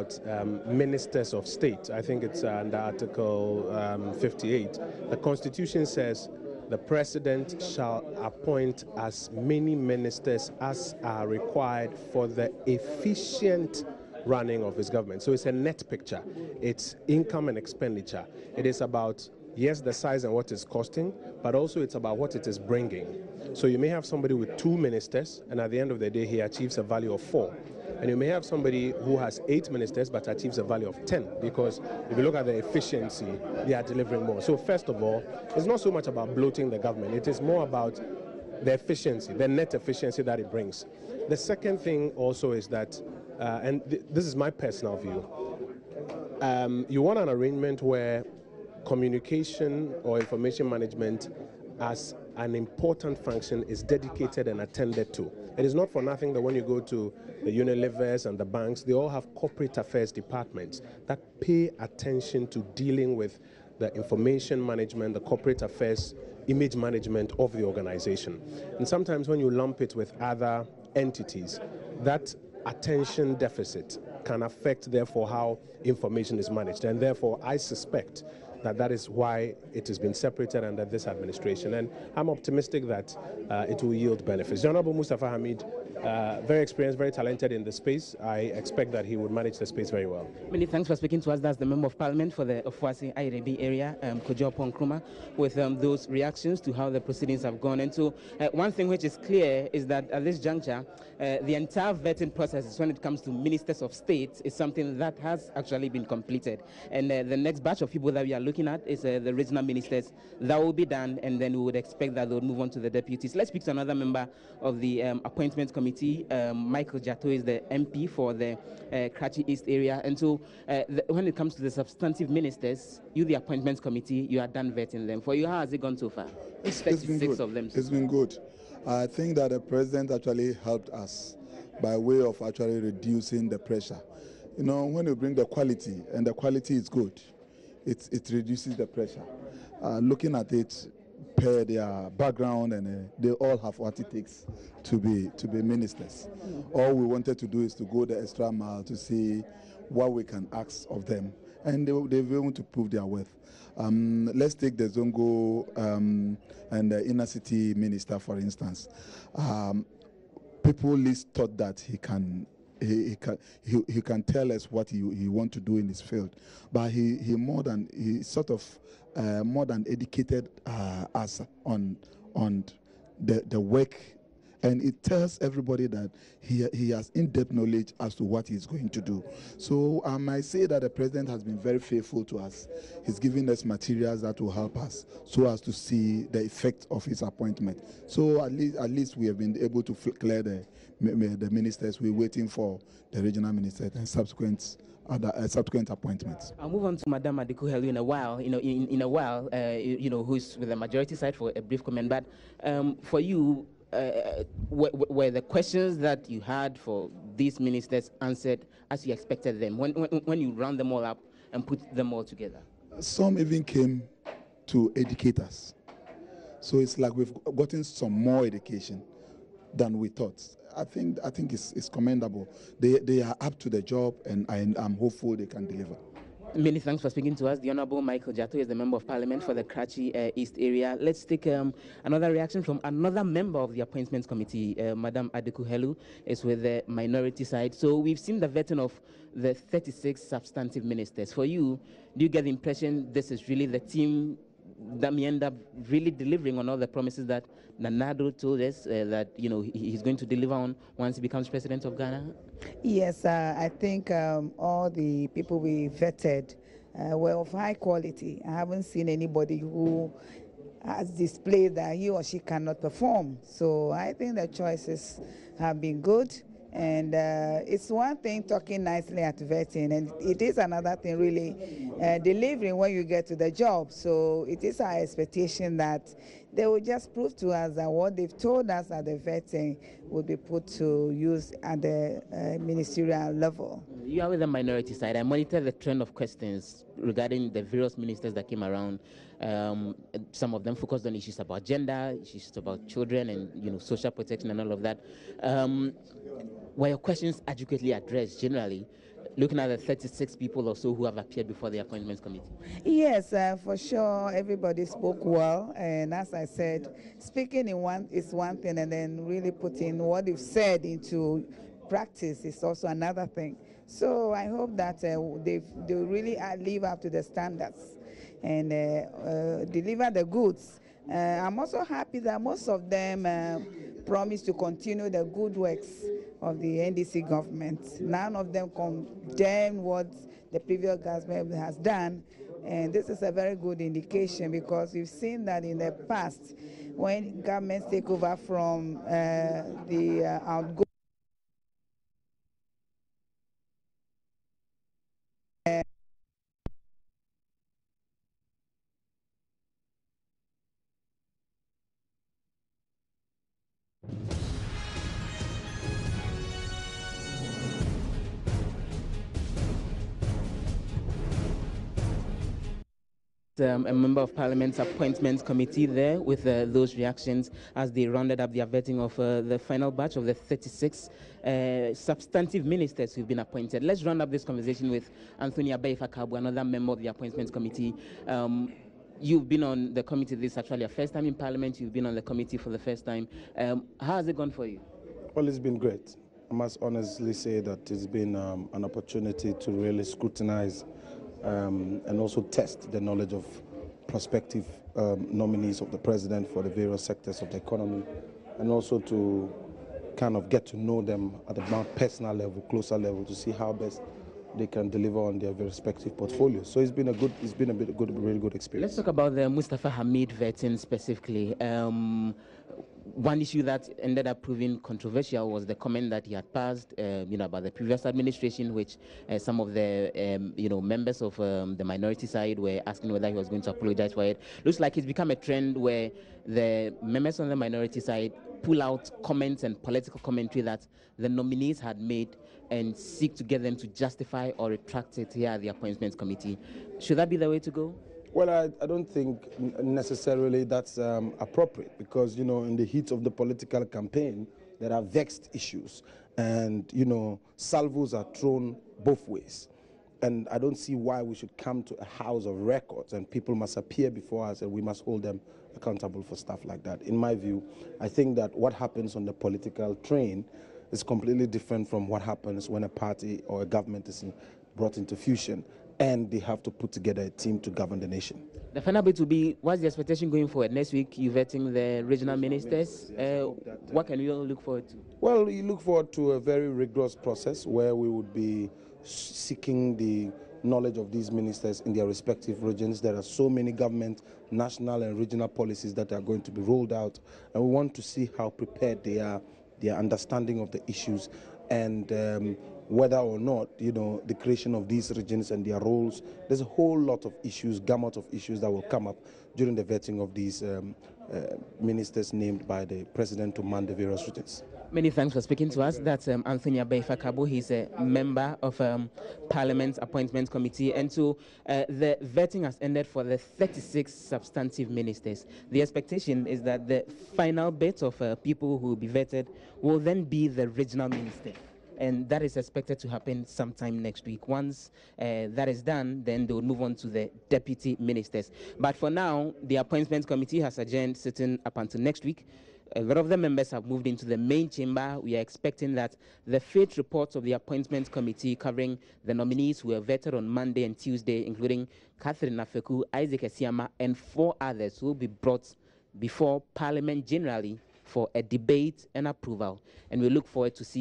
about ministers of state. I think it's under Article 58. The Constitution says the President shall appoint as many ministers as are required for the efficient running of his government. So it's a net picture. It's income and expenditure. It is about, yes, the size and what it's costing, but also it's about what it is bringing. So you may have somebody with 2 ministers, and at the end of the day, he achieves a value of 4. And you may have somebody who has 8 ministers but achieves a value of 10, because if you look at the efficiency, they are delivering more. So first of all, it's not so much about bloating the government. It is more about the efficiency, the net efficiency that it brings. The second thing also is that, this is my personal view, you want an arrangement where communication or information management as an important function is dedicated and attended to. It is not for nothing that when you go to the Unilevers and the banks, they all have corporate affairs departments that pay attention to dealing with the information management, the corporate affairs, image management of the organization. And sometimes when you lump it with other entities, that attention deficit can affect, therefore, how information is managed. And therefore, I suspect that is why it has been separated under this administration. And I'm optimistic that it will yield benefits. The Honorable Mustafa Hamid, very experienced, very talented in the space. I expect that he would manage the space very well. Many thanks for speaking to us. That's the Member of Parliament for the Ofuasi Airebi area, Kojo Nkrumah, with those reactions to how the proceedings have gone. And so one thing which is clear is that at this juncture, the entire vetting process when it comes to ministers of state is something that has actually been completed. And the next batch of people that we are looking at is the regional ministers. That will be done, and then we would expect that they'll move on to the deputies. Let's speak to another member of the appointment committee. Michael Jato is the MP for the Karachi East area. And so when it comes to the substantive ministers, you, the appointments committee, you are done vetting them. For you, how has it gone so far? It's been good. Of them. It's been good. I think that the president actually helped us by way of actually reducing the pressure. You know, when you bring the quality, and the quality is good, it reduces the pressure. Looking at it per their background, and they all have what it takes to be ministers. All we wanted to do is to go the extra mile to see what we can ask of them, and they've been able to prove their worth. Let's take the Zongo and the inner city minister, for instance. People least thought that he can tell us what he want to do in his field, but he sort of more than educated us on the work, and it tells everybody that he has in-depth knowledge as to what he's going to do. So I might say that the president has been very faithful to us. He's giving us materials that will help us so as to see the effect of his appointment. So at least we have been able to clear the ministers. We're waiting for the regional ministers and subsequent appointments. I'll move on to Madam Adeku-Helu in a while. Who's with the majority side for a brief comment. But for you, were the questions that you had for these ministers answered as you expected them when you round them all up and put them all together? Some even came to educate us. So it's like we've gotten some more education than we thought. I think it's commendable. They are up to the job, and I'm hopeful they can deliver. Many thanks for speaking to us. The Honorable Michael Jato is the Member of Parliament for the Karachi East area. Let's take another reaction from another member of the Appointments Committee. Madam Adeku-Helu is with the minority side. So we've seen the vetting of the 36 substantive ministers. For you, do you get the impression this is really the team that may end up really delivering on all the promises that Nanado told us that he's going to deliver on once he becomes president of Ghana? Yes, I think all the people we vetted were of high quality. I haven't seen anybody who has displayed that he or she cannot perform. So I think the choices have been good. And it's one thing talking nicely at vetting, and it is another thing really delivering when you get to the job. So it is our expectation that they will just prove to us that what they've told us at the vetting will be put to use at the ministerial level. You are with the minority side. I monitor the trend of questions regarding the various ministers that came around. Some of them focused on issues about gender, issues about children, and social protection and all of that. Were your questions adequately addressed generally? looking at the 36 people or so who have appeared before the Appointments Committee? Yes, for sure, everybody spoke well. And as I said, speaking is one thing, and then really putting what you've said into practice is also another thing. So I hope that they really live up to the standards and deliver the goods. I'm also happy that most of them promise to continue the good works of the NDC government. None of them condemn what the previous government has done, and this is a very good indication, because we've seen that in the past, when governments take over from the outgoing A member of Parliament's Appointments Committee there with those reactions as they rounded up their vetting of the final batch of the 36 substantive ministers who've been appointed. Let's round up this conversation with Anthony Abai-Fakabu, another member of the Appointments Committee. You've been on the committee. This is actually your first time in Parliament. You've been on the committee for the first time. How has it gone for you? Well, it's been great. I must honestly say that it's been an opportunity to really scrutinize and also test the knowledge of prospective nominees of the president for the various sectors of the economy, and also to kind of get to know them at a more personal level, closer level, to see how best they can deliver on their respective portfolios. So it's been a really good experience. Let's talk about the Mustafa Hamid vetting specifically. One issue that ended up proving controversial was the comment that he had passed, about the previous administration, which some of the, members of the minority side were asking whether he was going to apologize for it. Looks like it's become a trend where the members on the minority side pull out comments and political commentary that the nominees had made and seek to get them to justify or retract it here at the Appointments Committee. Should that be the way to go? Well, I don't think necessarily that's appropriate, because, in the heat of the political campaign, there are vexed issues, and, salvos are thrown both ways. And I don't see why we should come to a house of records and people must appear before us and we must hold them accountable for stuff like that. In my view, I think that what happens on the political train is completely different from what happens when a party or a government is brought into fusion and they have to put together a team to govern the nation. The final bit will be, what's the expectation going forward? Next week, you're vetting the regional ministers. What can we all look forward to? Well, you look forward to a very rigorous process where we would be seeking the knowledge of these ministers in their respective regions. There are so many government, national and regional policies that are going to be rolled out, and we want to see how prepared they are, their understanding of the issues, and whether or not, the creation of these regions and their roles. There's a whole lot of issues, gamut of issues that will come up during the vetting of these ministers named by the president to man the various regions. Many thanks for speaking to us. That's Anthony Abai-Fakabu. He's a member of Parliament's Appointments Committee. And so the vetting has ended for the 36 substantive ministers. The expectation is that the final bit of people who will be vetted will then be the regional minister. And that is expected to happen sometime next week. Once that is done, then they will move on to the deputy ministers. But for now, the Appointments Committee has adjourned sitting up until next week. A lot of the members have moved into the main chamber. We are expecting that the fifth reports of the Appointments Committee covering the nominees who were vetted on Monday and Tuesday, including Catherine Nafeku, Isaac Esiama, and 4 others, will be brought before Parliament generally for a debate and approval. And we look forward to see